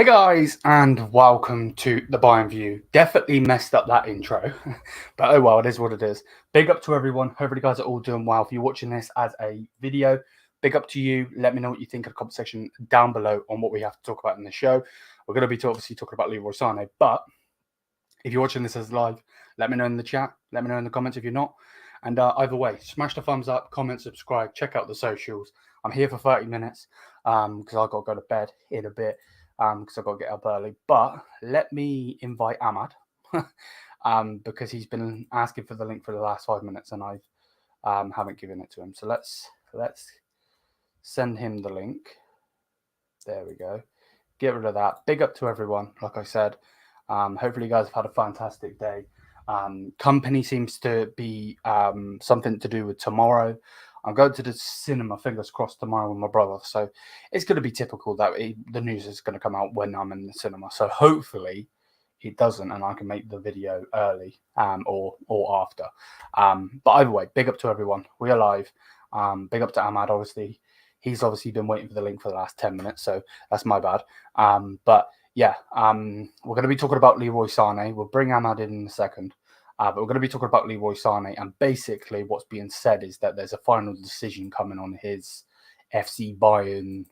Guys, and welcome to the Bayern View. Definitely messed up that intro, but oh well, it is what it is. Big up to everyone. Hopefully you guys are all doing well. If you're watching this as a video, big up to you. Let me know what you think in the comment section down below on what we have to talk about in the show. We're going to be obviously talking about Leroy Sané, but if you're watching this as live, let me know in the chat. Let me know in the comments if you're not. And either way, smash the thumbs up, comment, subscribe, check out the socials. I'm here for 30 minutes because I've got to go to bed in a bit because I've got to get up early. But let me invite Ahmad because he's been asking for the link for the last 5 minutes and I haven't given it to him. So let's send him the link. There we go. Get rid of that. Big up to everyone, like I said. Hopefully you guys have had a fantastic day. Company seems to be something to do with tomorrow. I'm going to the cinema, fingers crossed, tomorrow with my brother. So it's going to be typical that the news is going to come out when I'm in the cinema. So hopefully it doesn't and I can make the video early or after. But either way, big up to everyone. We're live. Big up to Ahmad, obviously. He's obviously been waiting for the link for the last 10 minutes. So that's my bad. But yeah, we're going to be talking about Leroy Sané. We'll bring Ahmad in a second. But we're going to be talking about Leroy Sané. And basically what's being said is that there's a final decision coming on his FC Bayern.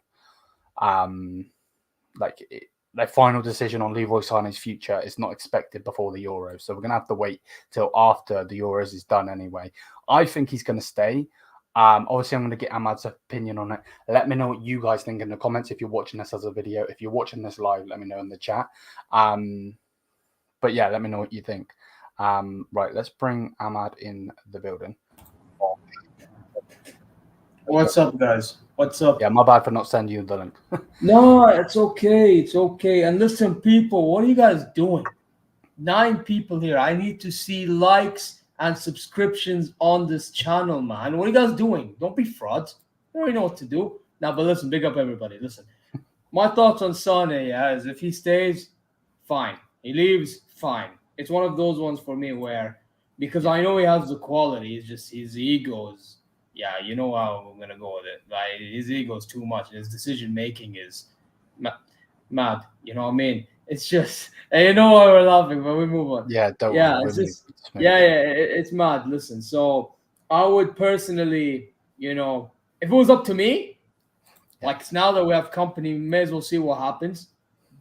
The final decision on Leroy Sané's future is not expected before the Euros. So we're going to have to wait till after the Euros is done anyway. I think he's going to stay. Obviously, I'm going to get Ahmad's opinion on it. Let me know what you guys think in the comments if you're watching this as a video. If you're watching this live, let me know in the chat. But yeah, let me know what you think. Right, let's bring Ahmad in the building. What's up, guys? What's up? Yeah, my bad for not sending you the link. No, it's okay. It's okay. And listen, people, what are you guys doing? 9 people here. I need to see likes and subscriptions on this channel, man. What are you guys doing? Don't be frauds. You already know what to do. Now, but listen, big up everybody. Listen, my thoughts on Sané, is if he stays, fine. He leaves, fine. It's one of those ones for me where, because I know he has the quality, it's just his ego is, yeah, you know how I'm going to go with it. Like, his ego is too much. His decision-making is mad. You know what I mean? It's just, and you know why we're laughing, but we move on. Yeah, don't yeah, worry. it's just, it's mad. Listen, so I would personally, if it was up to me, like now that we have company, we may as well see what happens.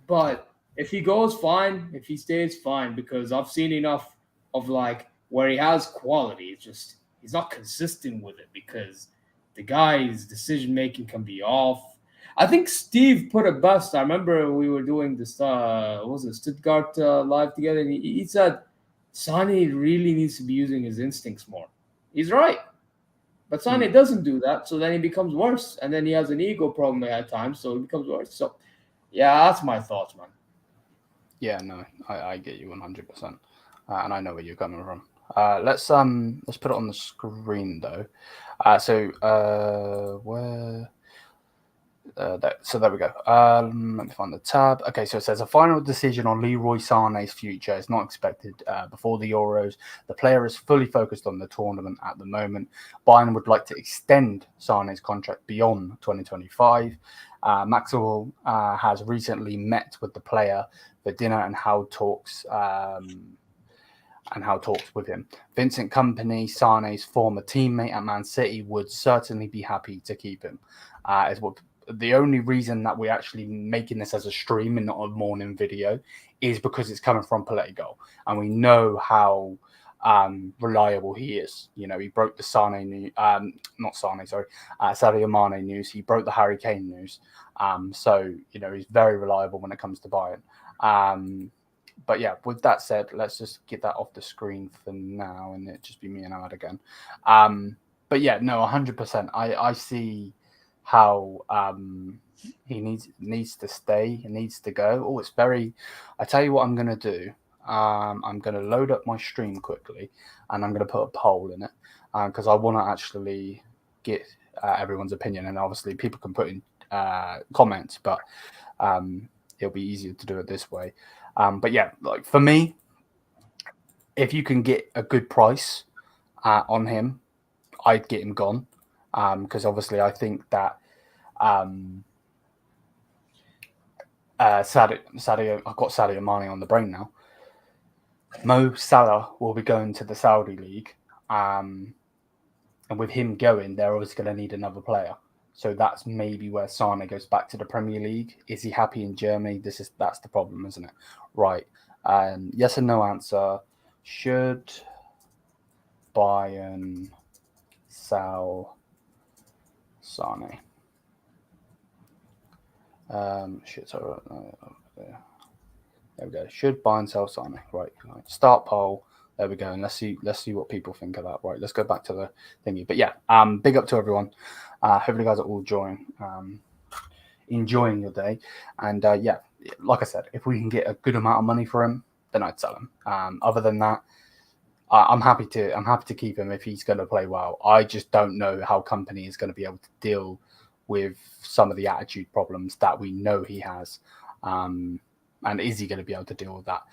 But if he goes, fine. If he stays, fine. Because I've seen enough of like where he has quality. It's just he's not consistent with it because the guy's decision making can be off. I think Steve put it best. I remember we were doing this, what was it, Stuttgart live together, and he said Sané really needs to be using his instincts more. He's right. But Sané doesn't do that, so then he becomes worse. And then he has an ego problem at times, so he becomes worse. So, yeah, that's my thoughts, man. Yeah, no, I get you 100%. And I know where you're coming from. Let's put it on the screen, though. So there we go. Let me find the tab. Okay, so it says a final decision on Leroy Sané's future is not expected before the Euros. The player is fully focused on the tournament at the moment. Bayern would like to extend Sané's contract beyond 2025. Maxwell has recently met with the player for dinner and held talks with him. Vincent Kompany, Sané's former teammate at Man City, would certainly be happy to keep him. Is what the only reason that we're actually making this as a stream and not a morning video is because it's coming from Politico, and we know how reliable he is. You know, he broke the Sadio Mane news. He broke the Harry Kane news. So you know, he's very reliable when it comes to Bayern. But yeah, with that said, let's just get that off the screen for now, and it just be me and Ahmad again. But yeah, no, 100%. I see how he needs to stay, he needs to go. Oh, it's very. I tell you what, I'm gonna do. I'm gonna load up my stream quickly, and I'm gonna put a poll in it because I want to actually get everyone's opinion, and obviously people can put in comments, but it'll be easier to do it this way. But yeah, like for me, if you can get a good price on him, I'd get him gone. Because obviously I think that Sadio, I've got Sadio Mane on the brain now. Mo Salah will be going to the Saudi League, and with him going, they're obviously going to need another player. So that's maybe where Sané goes back to the Premier League. Is he happy in Germany? That's the problem, isn't it? Right. Yes and no answer. Should Bayern sell Sané? There we go. Should Bayern sell Sané? Right. Start poll. There we go. And let's see what people think of that. Right. Let's go back to the thingy. But yeah, big up to everyone. Hopefully you guys are all enjoying your day. And yeah, like I said, if we can get a good amount of money for him, then I'd sell him. Other than that, I'm happy to keep him if he's going to play well. I just don't know how company is going to be able to deal with some of the attitude problems that we know he has. And is he going to be able to deal with that?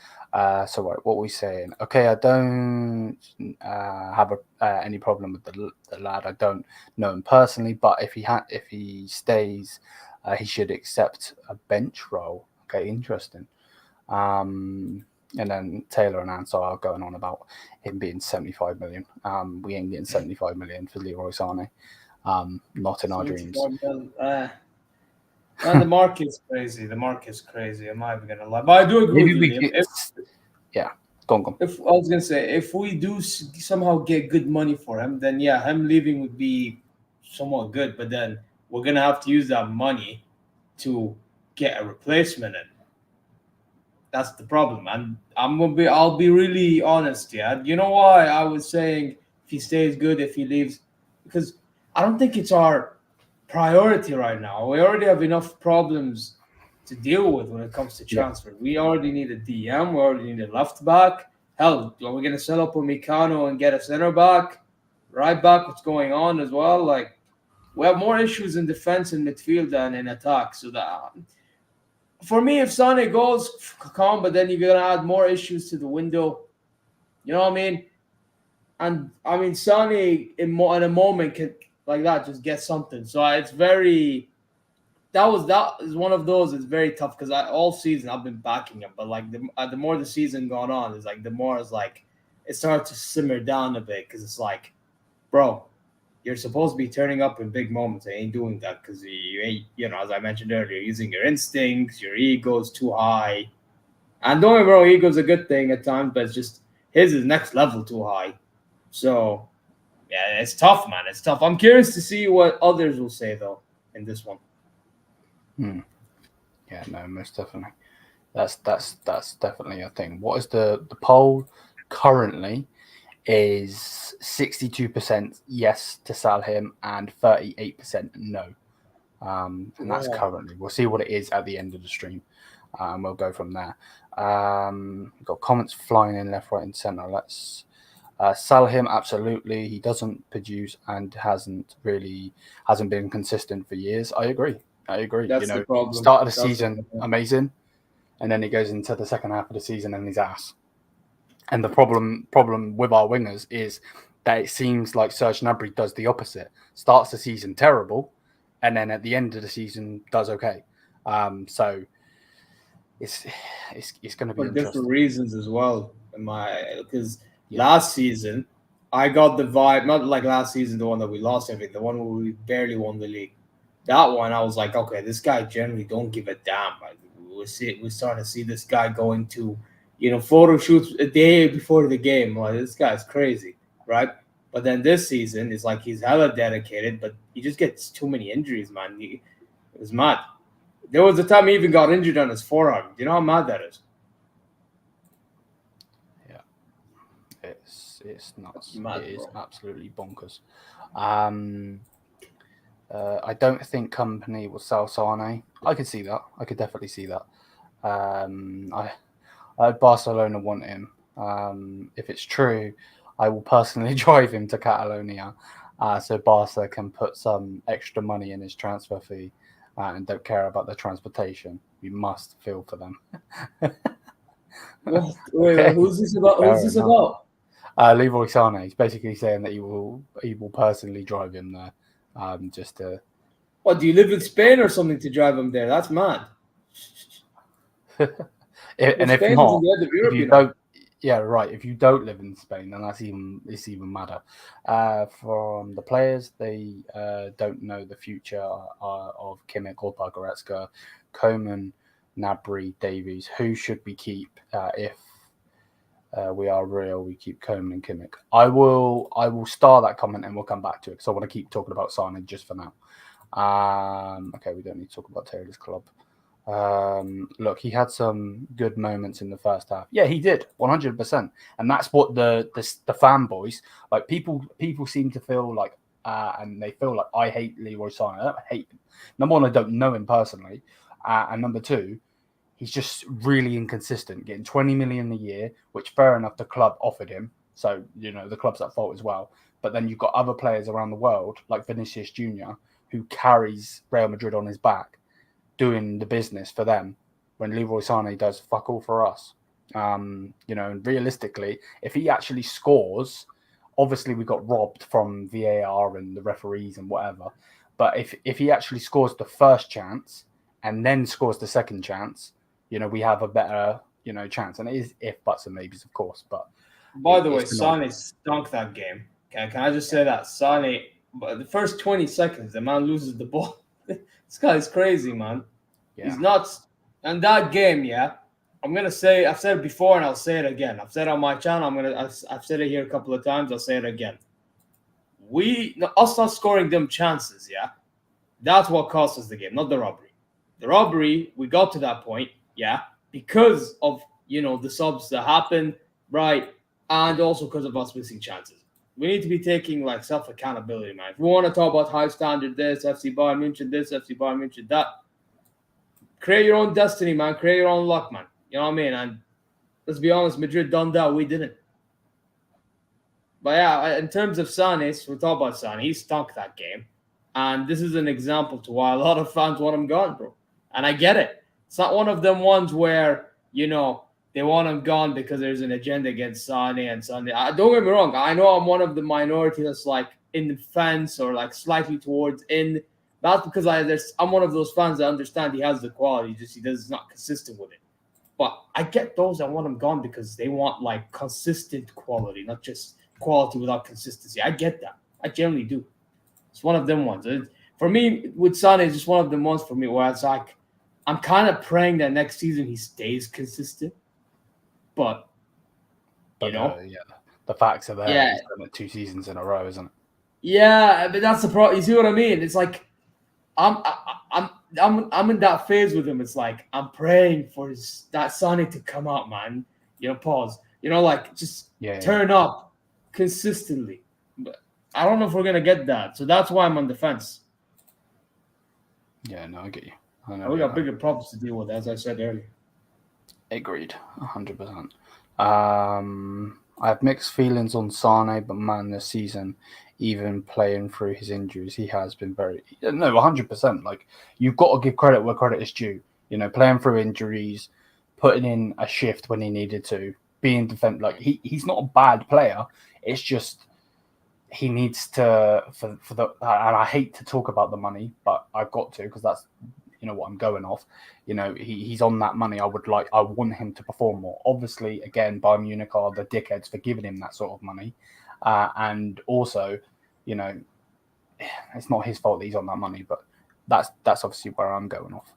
So what are we saying? Okay, I don't have any problem with the lad. I don't know him personally, but if he stays, he should accept a bench role. Okay, interesting. And then Taylor and Ansar are going on about him being 75 million. We ain't getting 75 million for Leroy Sané. Not in our dreams. And the market's crazy. The market's crazy. I'm not even gonna lie, but I do agree with you. Go on. If I was gonna say, if we do somehow get good money for him, then yeah, him leaving would be somewhat good. But then we're gonna have to use that money to get a replacement in. That's the problem, and I'll be really honest. Yeah, you know why I was saying if he stays good, if he leaves, because I don't think it's our priority right now. We already have enough problems to deal with when it comes to transfer. Yeah. We already need a DM. We already need a left back. Hell, are we going to set up a Mikano and get a center back, right back? What's going on as well? Like, we have more issues in defense and midfield than in attack. So that, for me, if Sané goes, calm, but then you're going to add more issues to the window. You know what I mean? And I mean, Sané in a moment can like that just get something. So it's very. That is one of those. It's very tough because all season I've been backing him, but like the more the season gone on, is like the more it's like it starts to simmer down a bit because it's like, bro, you're supposed to be turning up in big moments. I ain't doing that because you ain't, as I mentioned earlier, using your instincts, your ego's too high. And don't get me wrong, ego's a good thing at times, but it's just his is next level too high. So yeah, it's tough, man. It's tough. I'm curious to see what others will say though in this one. Yeah, no, most definitely. That's definitely a thing. What is the poll currently? Is 62% yes to sell him and 38% no. And that's currently. We'll see what it is at the end of the stream. And we'll go from there. We've got comments flying in left, right, and center. Let's sell him. Absolutely, he doesn't produce and hasn't been consistent for years. I agree. That's the problem. Start of the season, amazing, and then he goes into the second half of the season and he's ass. And the problem with our wingers is that it seems like Serge Gnabry does the opposite. Starts the season terrible, and then at the end of the season does okay. So it's going to be for different reasons as well. Because last season I got the vibe, not like last season, the one that we lost everything, the one where we barely won the league. That one, I was like, okay, this guy generally don't give a damn. Like, we're starting to see this guy going to, photo shoots a day before the game. Like, this guy's crazy, right? But then this season, it's like he's hella dedicated, but he just gets too many injuries, man. It was mad. There was a time he even got injured on his forearm. Do you know how mad that is? Yeah, it's nuts. Mad, it is absolutely bonkers. I don't think company will sell Sané. I could see that. I could definitely see that. Barcelona want him. If it's true, I will personally drive him to Catalonia, so Barca can put some extra money in his transfer fee and don't care about the transportation. We must feel for them. Wait, who's this about? Leroy Sané. He's basically saying that he will personally drive him there. Just to. What, do you live in Spain or something to drive him there? That's mad. And if Spain is in not, the end of if Europe, you you know. don't, yeah, right. If you don't live in Spain, then it's even madder. From the players, they don't know the future of Kimmich or Goretzka, Coman, Gnabry, Davies. Who should we keep if we are real? We keep Coman and Kimmich. I will star that comment and we'll come back to it because I want to keep talking about Sané just for now. Okay, we don't need to talk about Taylor's club. Look, he had some good moments in the first half. Yeah, he did, 100%. And that's what the fanboys, like people seem to feel like, and they feel like I hate Leroy Sané. I don't hate him. Number one, I don't know him personally, and number two, he's just really inconsistent. Getting 20 million a year, which fair enough, the club offered him. So the club's at fault as well. But then you've got other players around the world like Vinicius Junior, who carries Real Madrid on his back, doing the business for them when Leroy Sané does fuck all for us. And realistically, if he actually scores, obviously we got robbed from VAR and the referees and whatever. But if he actually scores the first chance and then scores the second chance, we have a better, chance. And it is if, buts, and maybes, of course. But By the way, Sané stunk that game. Can I just say that Sané, the first 20 seconds, the man loses the ball. This guy's crazy, man. Yeah. He's nuts. And that game, I'm gonna say, I've said it before and I'll say it again. I've said it on my channel. I've said it here a couple of times. I'll say it again. Us not scoring them chances, that's what cost us the game, not the robbery. The robbery, we got to that point, because of the subs that happened, right, and also because of us missing chances. We need to be taking like self accountability, man. If we want to talk about high standard this, FC Bayern Munich this, FC Bayern Munich that, create your own destiny, man. Create your own luck, man. You know what I mean? And let's be honest, Madrid done that. We didn't. But yeah, in terms of Sané, we'll talk about Sané. He stunk that game. And this is an example to why a lot of fans want him gone, bro. And I get it. It's not one of them ones where, they want him gone because there's an agenda against Sané and Sané. Don't get me wrong. I know I'm one of the minority that's like in the fence or like slightly towards in. That's because I'm one of those fans that understand he has the quality, just he's not consistent with it. But I get those that want him gone because they want like consistent quality, not just quality without consistency. I get that. I generally do. It's one of them ones. For me, with Sané, it's just one of them ones for me where it's like, I'm kind of praying that next season he stays consistent. But the facts are there. Yeah. He's done it 2 seasons in a row, isn't it? Yeah, but that's the problem. You see what I mean? It's like I'm in that phase with him. It's like I'm praying for that Sané to come out, man. Pause. Just turn up consistently. But I don't know if we're gonna get that. So that's why I'm on the fence. Yeah, no, I get you. We got bigger problems to deal with, as I said earlier. Agreed, 100%. I have mixed feelings on Sané, but man, this season, even playing through his injuries, he has been 100%. Like, you've got to give credit where credit is due. Playing through injuries, putting in a shift when he needed to, being defensive. Like, he's not a bad player. It's just he needs to for the. And I hate to talk about the money, but I've got to because that's what I'm going off. He's on that money. I want him to perform more. Obviously, again, Bayern Munich are the dickheads for giving him that sort of money, and also, it's not his fault that he's on that money. But that's obviously where I'm going off.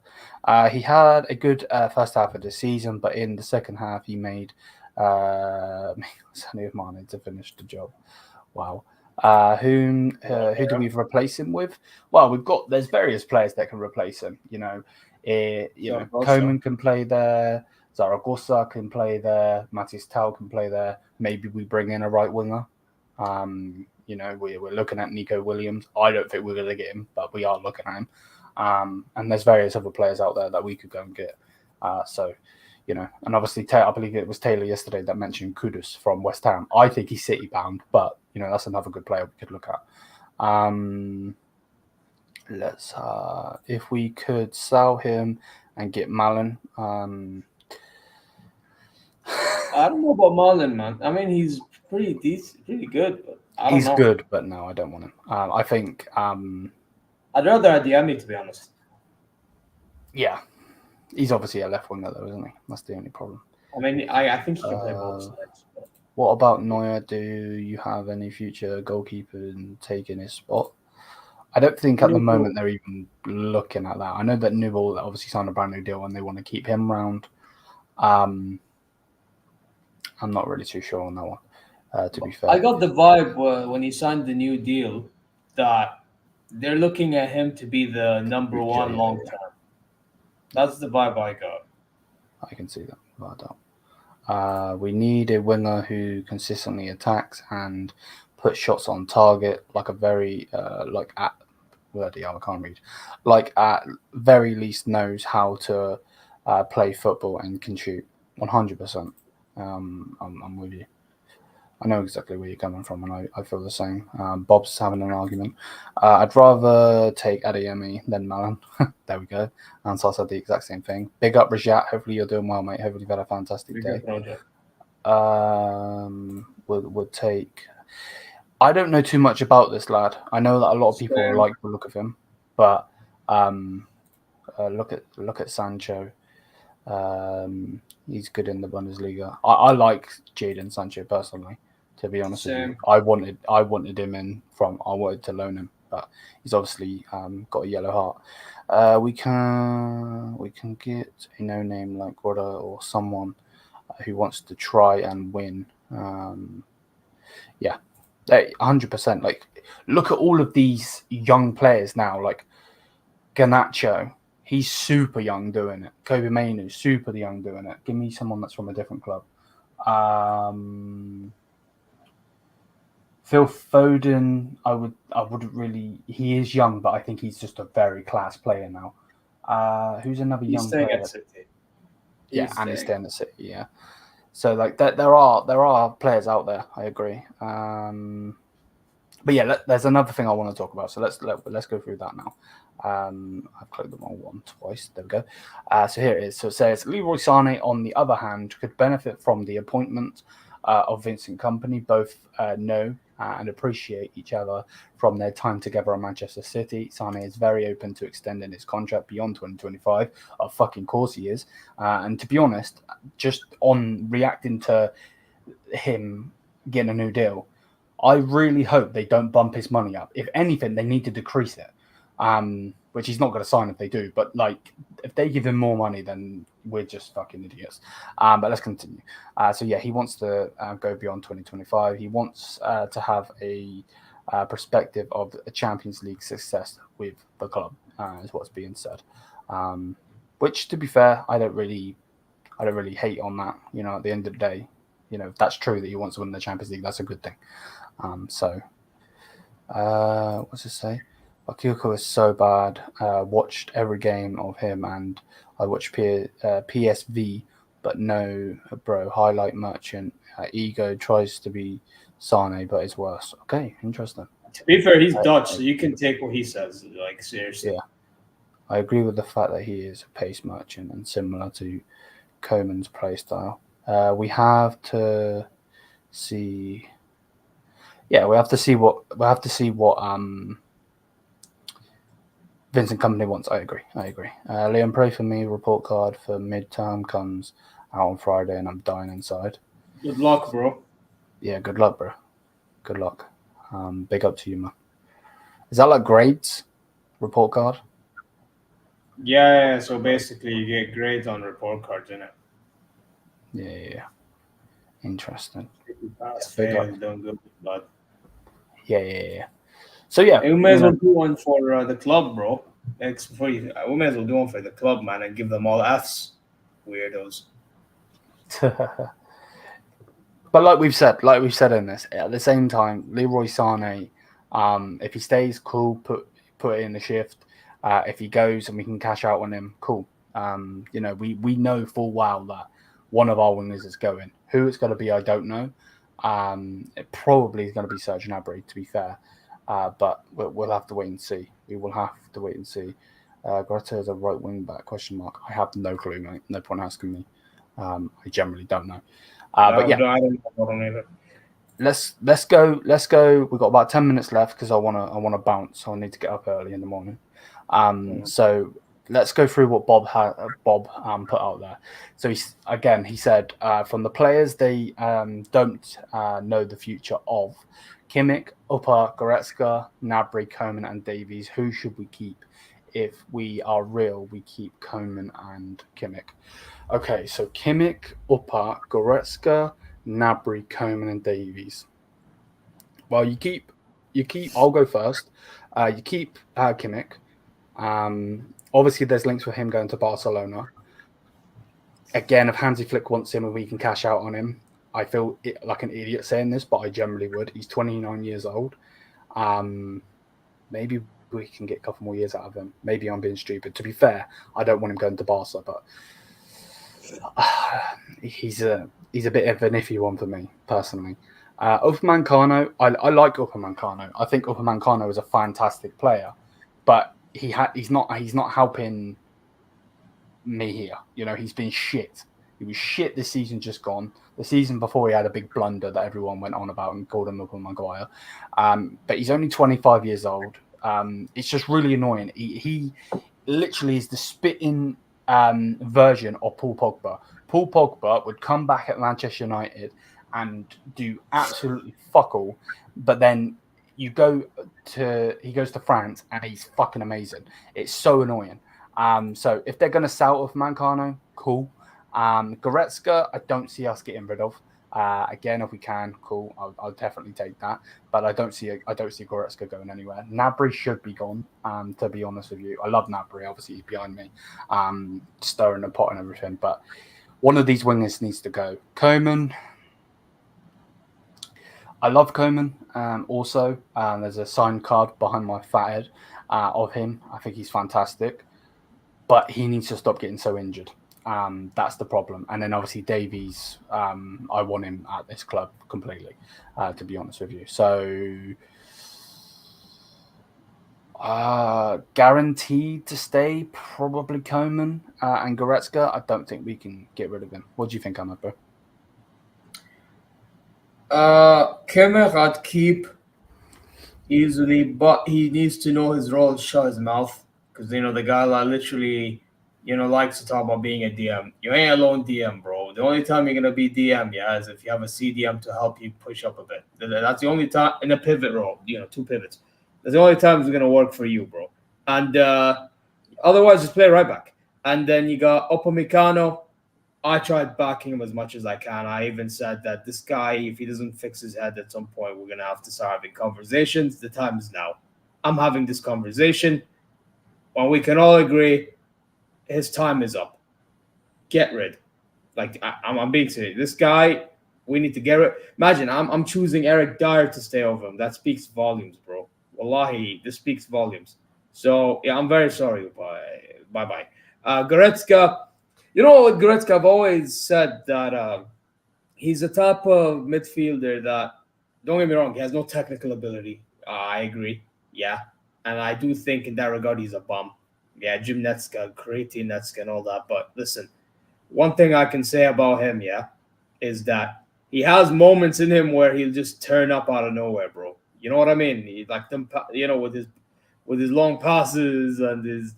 He had a good first half of the season, but in the second half, he made Sané of Mane to finish the job. Wow. Who do we replace him with? Well, there's various players that can replace him. Coman can play there, Zaragoza can play there, Matis Tal can play there. Maybe we bring in a right winger. We're looking at Nico Williams. I don't think we're going to get him, but we are looking at him. And there's various other players out there that we could go and get. And obviously, I believe it was Taylor yesterday that mentioned Kudus from West Ham. I think he's City bound, but that's another good player we could look at. Let's if we could sell him and get Malin. I don't know about Malin, man. I mean, he's pretty decent, pretty good, but he's good, but no, I don't want him. I think I'd rather Adiemi, to be honest. Yeah. He's obviously a left winger, though, isn't he? That's the only problem. I mean, I think he can play both sides. What about Neuer? Do you have any future goalkeeper taking his spot? I don't think at the moment they're even looking at that. I know that Newell obviously signed a brand new deal and they want to keep him around. I'm not really too sure on that one, to be fair. I got the vibe when he signed the new deal that they're looking at him to be the number one long term. That's the vibe I got. I can see that, without doubt. We need a winger who consistently attacks and puts shots on target, like a very I can't read. Like at very least knows how to play football and can shoot 100%. I'm with you. I know exactly where you're coming from, and I feel the same. Bob's having an argument. I'd rather take Adeyemi than Malin. There we go. And so I said the exact same thing. Big up, Rajat. Hopefully you're doing well, mate. Hopefully you've had a fantastic day. Would take... I don't know too much about this lad. I know that a lot of people like the look of him, but look at Sancho. He's good in the Bundesliga. I like Jadon Sancho personally, to be honest with you. I wanted him in from. I wanted to loan him, but he's obviously got a yellow heart. We can get a no name like Groda or someone who wants to try and win. 100%. Like, look at all of these young players now. Like Garnacho, he's super young doing it. Kobe Mainu, super young doing it. Give me someone that's from a different club. Phil Foden, I wouldn't really. He is young, but I think he's just a very class player now. Who's another young player? At City. He's staying at City. Yeah. So like that, there are players out there. I agree. But yeah, there's another thing I want to talk about. So let's go through that now. I've clicked the wrong one twice. There we go. So here it is. So it says Leroy Sané, on the other hand, could benefit from the appointment of Vincent Kompany. Both know and appreciate each other from their time together at Manchester City. Sané is very open to extending his contract beyond 2025. Of fucking course he is. And to be honest, just on reacting to him getting a new deal, I really hope they don't bump his money up. If anything, they need to decrease it. Which he's not going to sign if they do. But like, if they give him more money, then we're just fucking idiots. But let's continue. So yeah, he wants to go beyond 2025. He wants to have a perspective of a Champions League success with the club, is what's being said. Which, to be fair, I don't really hate on that. You know, at the end of the day, you know, if that's true that he wants to win the Champions League, that's a good thing. What's it say? Bakayoko is so bad. Watched every game of him, and I watched PSV, but no, bro. Highlight merchant. Ego tries to be Sane, but it's worse. Okay, interesting. To be fair, he's Dutch, so you can take what he says. Like, seriously. Yeah, I agree with the fact that he is a pace merchant and similar to Koeman's play style. We have to see. Yeah, we have to see what Vincent Kompany wants. I agree. Liam, pray for me. Report card for midterm comes out on Friday, and I'm dying inside. Good luck, bro. Yeah, good luck, bro. Good luck. Big up to you, man. Is that like grades? Report card? Yeah. So basically, you get grades on report cards, innit? Yeah. Interesting. Don't go, but yeah. So yeah, we may as well do one for the club, bro. We may as well do one for the club, man, and give them all Fs. Weirdos. But like we've said in this, at the same time, Leroy Sané, if he stays, cool, put it in the shift. If he goes and we can cash out on him, cool. You know, we know full well that one of our wingers is going. Who it's going to be, I don't know. It probably is going to be Serge Gnabry, to be fair. But we'll have to wait and see. We will have to wait and see. Greta is a right wing back? ? I have no clue, mate. No point asking me. I generally don't know. But yeah, I don't know either. Let's go. We've got about 10 minutes left because I wanna bounce. So I need to get up early in the morning. So let's go through what Bob put out there. So he said from the players they don't know the future of Kimmich, Upper, Goretzka, Gnabry, Coman, and Davies. Who should we keep? If we are real, we keep Coman and Kimmich. Okay, so Kimmich, Upper, Goretzka, Gnabry, Coman, and Davies. Well, you keep. I'll go first. You keep Kimmich. Obviously, there's links with him going to Barcelona. Again, if Hansi Flick wants him and we can cash out on him, I feel like an idiot saying this, but I generally would. He's 29 years old. Maybe we can get a couple more years out of him. Maybe I'm being stupid. To be fair, I don't want him going to Barca, but he's a bit of an iffy one for me personally. Upamecano, I like Upamecano. I think Upamecano is a fantastic player, but he's not helping me here. You know, he's been shit. He was shit this season just gone. The season before he had a big blunder that everyone went on about and called him Upamecano. But he's only 25 years old. It's just really annoying. He literally is the spitting version of Paul Pogba. Paul Pogba would come back at Manchester United and do absolutely fuck all, but then he goes to France and he's fucking amazing. It's so annoying. So if they're going to sell off Mancano, cool. Goretzka, I don't see us getting rid of. Again, if we can, cool. I'll definitely take that. But I don't see Goretzka going anywhere. Gnabry should be gone. To be honest with you, I love Gnabry. Obviously, he's behind me, stirring the pot and everything. But one of these wingers needs to go. Coman. I love Coman. Also, there's a signed card behind my fat head of him. I think he's fantastic, but he needs to stop getting so injured. That's the problem. And then obviously Davies, I want him at this club completely, to be honest with you. So guaranteed to stay, probably Coman and Goretzka. I don't think we can get rid of him. What do you think, Ahmed, bro? Kimmich I'd keep easily, but he needs to know his role, shut his mouth, because the guy literally likes to talk about being a DM. You ain't a lone DM, bro. The only time you're gonna be DM, is if you have a CDM to help you push up a bit. That's the only time in a pivot role. 2 pivots. That's the only time it's gonna work for you, bro. And otherwise, just play right back. And then you got Upamecano. I tried backing him as much as I can. I even said that this guy, if he doesn't fix his head at some point, we're going to have to start having conversations. The time is now. I'm having this conversation. When we can all agree, his time is up. Get rid. I'm being serious. This guy, we need to get rid. Imagine, I'm choosing Eric Dyer to stay over him. That speaks volumes, bro. Wallahi, this speaks volumes. So, yeah, I'm very sorry. Bye-bye. Goretzka. You know what, Goretzka, I've always said that he's a type of midfielder that, don't get me wrong, he has no technical ability. I agree. Yeah. And I do think in that regard, he's a bum. Yeah, Jim Netska, Creatine Netska and all that. But listen, one thing I can say about him, is that he has moments in him where he'll just turn up out of nowhere, bro. You know what I mean? He, like them, with his long passes and his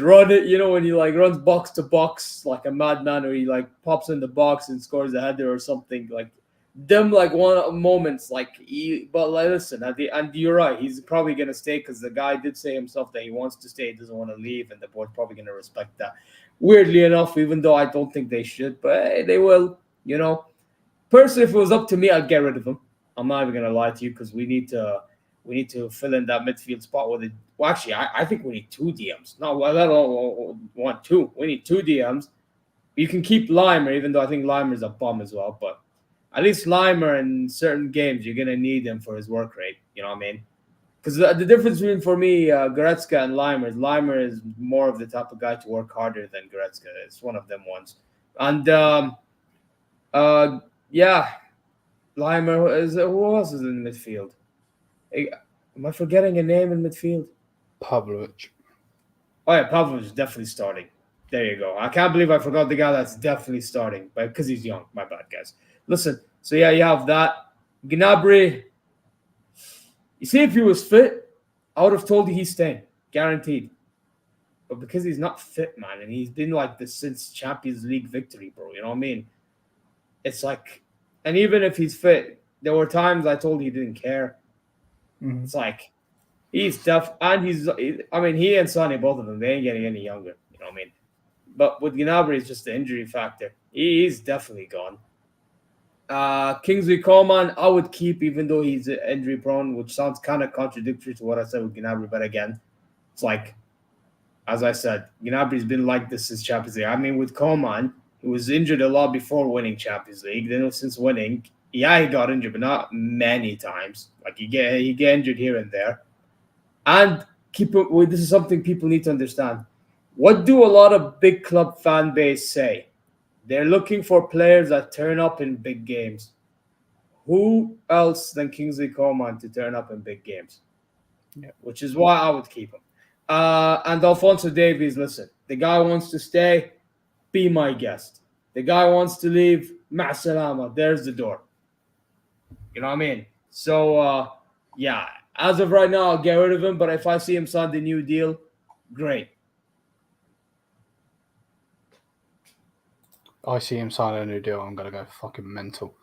run, when he runs box to box like a madman, or he pops in the box and scores a header or something one moments listen, and you're right, he's probably gonna stay because the guy did say himself that he wants to stay, he doesn't want to leave, and the board's probably gonna respect that. Weirdly enough, even though I don't think they should, but hey, they will. Personally, if it was up to me, I'd get rid of him. I'm not even gonna lie to you because we need to fill in that midfield spot with it. Well, actually, I think we need 2 DMs. No, let alone 1, 2. We need 2 DMs. You can keep Limer, even though I think Limer's a bum as well. But at least Limer in certain games, you're going to need him for his work rate. You know what I mean? Because the difference between, for me, Goretzka and Limer is more of the type of guy to work harder than Goretzka. It's one of them ones. And, Limer, who else is in midfield? Am I forgetting a name in midfield? Pavlovic. Oh, yeah, Pavlovic is definitely starting. There you go. I can't believe I forgot the guy that's definitely starting, but because he's young. My bad, guys. Listen, so yeah, you have that. Gnabry, you see, if he was fit, I would have told you he's staying. Guaranteed. but because he's not fit, man, and he's been like this since Champions League victory, bro. You know what I mean? It's like, and even if he's fit, there were times I told he didn't care. Mhm. It's like he's tough, and I mean, he and Sané, both of them, they ain't getting any younger. You know what I mean? But with Gnabry, it's just the injury factor. He's definitely gone. Kingsley Coman, I would keep even though he's injury prone, which sounds kind of contradictory to what I said with Gnabry. But again, it's like, as I said, Gnabry's been like this since Champions League. I mean, with Coman, he was injured a lot before winning Champions League. Then since winning, yeah, he got injured, but not many times. Like he get injured here and there. And keep it. Well, this is something people need to understand. What do a lot of big club fan base say? They're looking for players that turn up in big games. Who else than Kingsley Coman to turn up in big games? Yeah. Which is why I would keep him. And Alphonso Davies, listen, the guy wants to stay, be my guest. The guy wants to leave, ma salama, there's the door. You know what I mean? So, yeah, as of right now, I'll get rid of him. But if I see him sign the new deal, great. I see him sign a new deal. I'm gonna go fucking mental.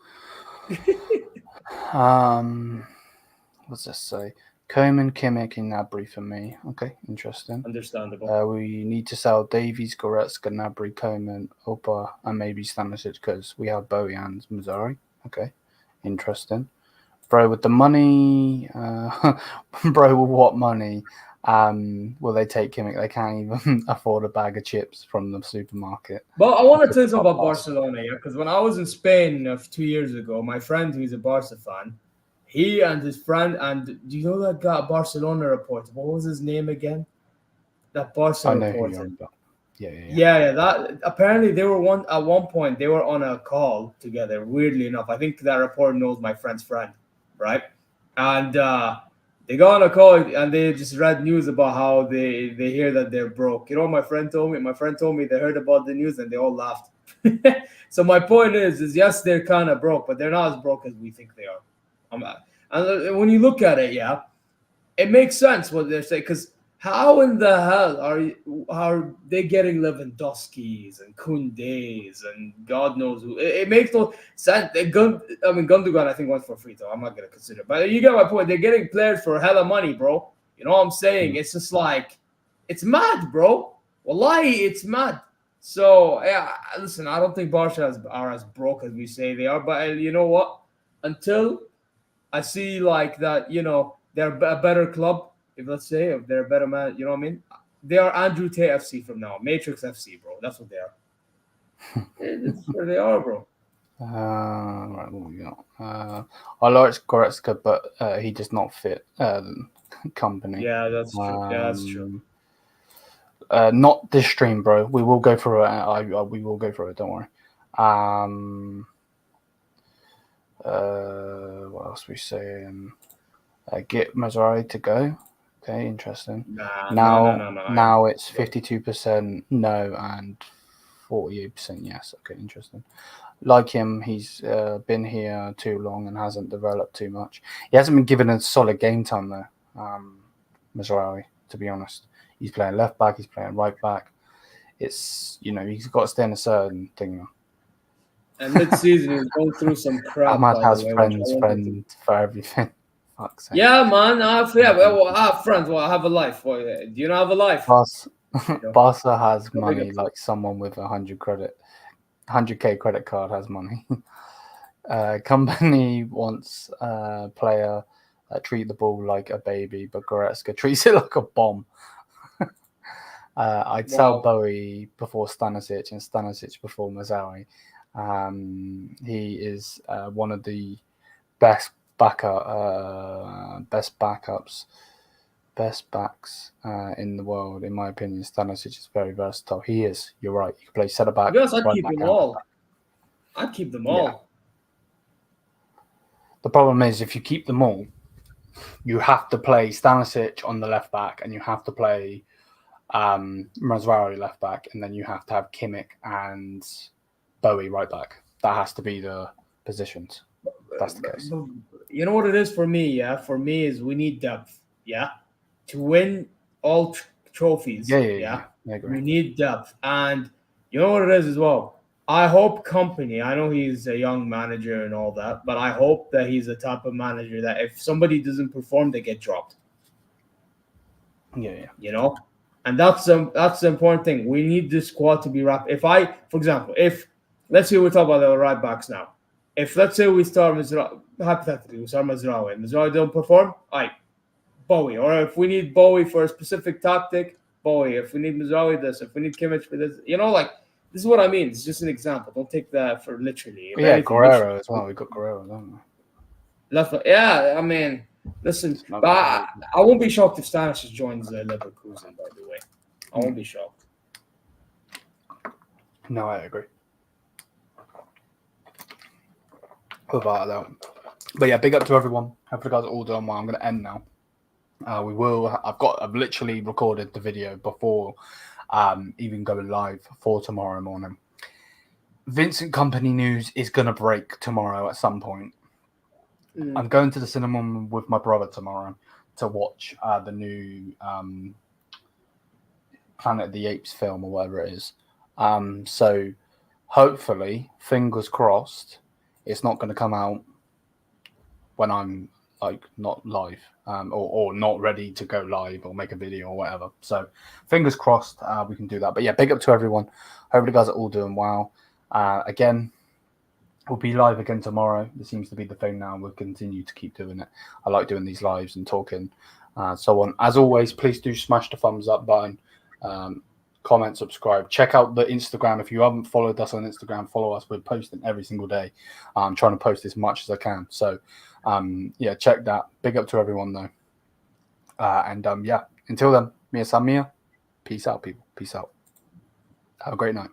What's this say? Coman, Kimmich, and Gnabry for me. Okay, interesting. Understandable. We need to sell Davies, Goretzka, Gnabry, Coman, Opa, and maybe Stanisic because we have Bowie and Mazzari. Okay, interesting. Bro, with the money, bro, with what money will they take Kimmich? They can't even afford a bag of chips from the supermarket. But I want to tell you something about Barcelona, yeah, because when I was in Spain 2 years ago, my friend who's a Barca fan, he and his friend, and do you know that guy, Barcelona reporter? What was his name again? That Barca I know reporter. who you're about. Yeah. Yeah. That apparently they were at one point they were on a call together. Weirdly enough, I think that reporter knows my friend's friend, right? And they got on a call and they just read news about how they hear that they're broke. You know what my friend told me? My friend told me they heard about the news and they all laughed. So my point is yes, they're kind of broke, but they're not as broke as we think they are. And when you look at it, yeah, it makes sense what they're saying. Because how in the hell are they getting Lewandowskis and Koundés and God knows who? It makes no sense. Gundogan, I think, went for free, though. I'm not going to consider it. But you get my point. They're getting players for hella money, bro. You know what I'm saying? It's just like, it's mad, bro. Wallahi, it's mad. So, yeah, listen, I don't think Barca are as broke as we say they are. But you know what? Until I see like that, they're a better club. If they're a better man, you know what I mean? They are Andrew Tate FC from now, Matrix FC, bro. That's what they are. That's where they are, bro. Right, what we got? I like Goretzka, but he does not fit company. Yeah, that's true. Yeah, that's true. Not this stream, bro. We will go through it. We will go through it. Don't worry. What else we saying? Get Mazzari to go. Okay, interesting. Now it's 52% no and 48% yes. Okay, interesting. Like him, he's been here too long and hasn't developed too much. He hasn't been given a solid game time though. Mazzari, to be honest, he's playing left back, he's playing right back. It's he's got to stay in a certain thing now. And mid-season, he was going through some crap. Ahmad has friends for everything. Fuck's sake. Yeah, man. I have friends. Well, I have a life. Well, do you not have a life? Barca has money like someone with 100k credit card has money. Company wants a player that treat the ball like a baby, but Goretzka treats it like a bomb. I'd sell Bowie before Stanisic and Stanisic before Mazzari. He is one of the best backs in the world, in my opinion. Stanisic is very versatile. He is. You're right. You can play centre back. Yes, I'd keep them all. I'd keep them all. Yeah. The problem is, if you keep them all, you have to play Stanisic on the left back, and you have to play Mazzari left back, and then you have to have Kimmich and Bowie right back. That has to be the positions. That's the case. You know what it is for me? Yeah, for me is we need depth. Yeah, to win all trophies. Yeah. I agree. We need depth. And you know what it is as well? I hope company, I know he's a young manager and all that, but I hope that he's the type of manager that if somebody doesn't perform, they get dropped. Yeah. You know? And that's the important thing. We need this squad to be wrapped. For example, let's say we're talking about the right backs now. If let's say we start hypothetically, we start Mazraoui, and Mazraoui don't perform, Bowie. Or if we need Bowie for a specific tactic, Bowie. If we need Mazraoui this, if we need Kimmich for this, this is what I mean. It's just an example. Don't take that for literally. If anything, Guerrero as well. We got Guerrero, don't we? Yeah, I mean, listen, but I won't be shocked if Stanisic joins Leverkusen, by the way. I won't be shocked. No, I agree. Without a doubt. But yeah, big up to everyone. Hope you guys are all done well. I'm going to end now. I've literally recorded the video before even going live for tomorrow morning. Vincent Kompany news is going to break tomorrow at some point. I'm going to the cinema with my brother tomorrow to watch the new Planet of the Apes film or whatever it is. So hopefully, fingers crossed, it's not going to come out when I'm not live or not ready to go live or make a video or whatever. So fingers crossed we can do that. But yeah, big up to everyone. Hope you guys are all doing well. Again, we'll be live again tomorrow. This seems to be the thing now. We'll continue to keep doing it. I like doing these lives and talking, so on. As always, please do smash the thumbs up button, comment, subscribe. Check out the Instagram. If you haven't followed us on Instagram, follow us. We're posting every single day. I'm trying to post as much as I can. So, yeah, check that. Big up to everyone, though. Yeah, until then, Mia Samia. Peace out, people. Peace out. Have a great night.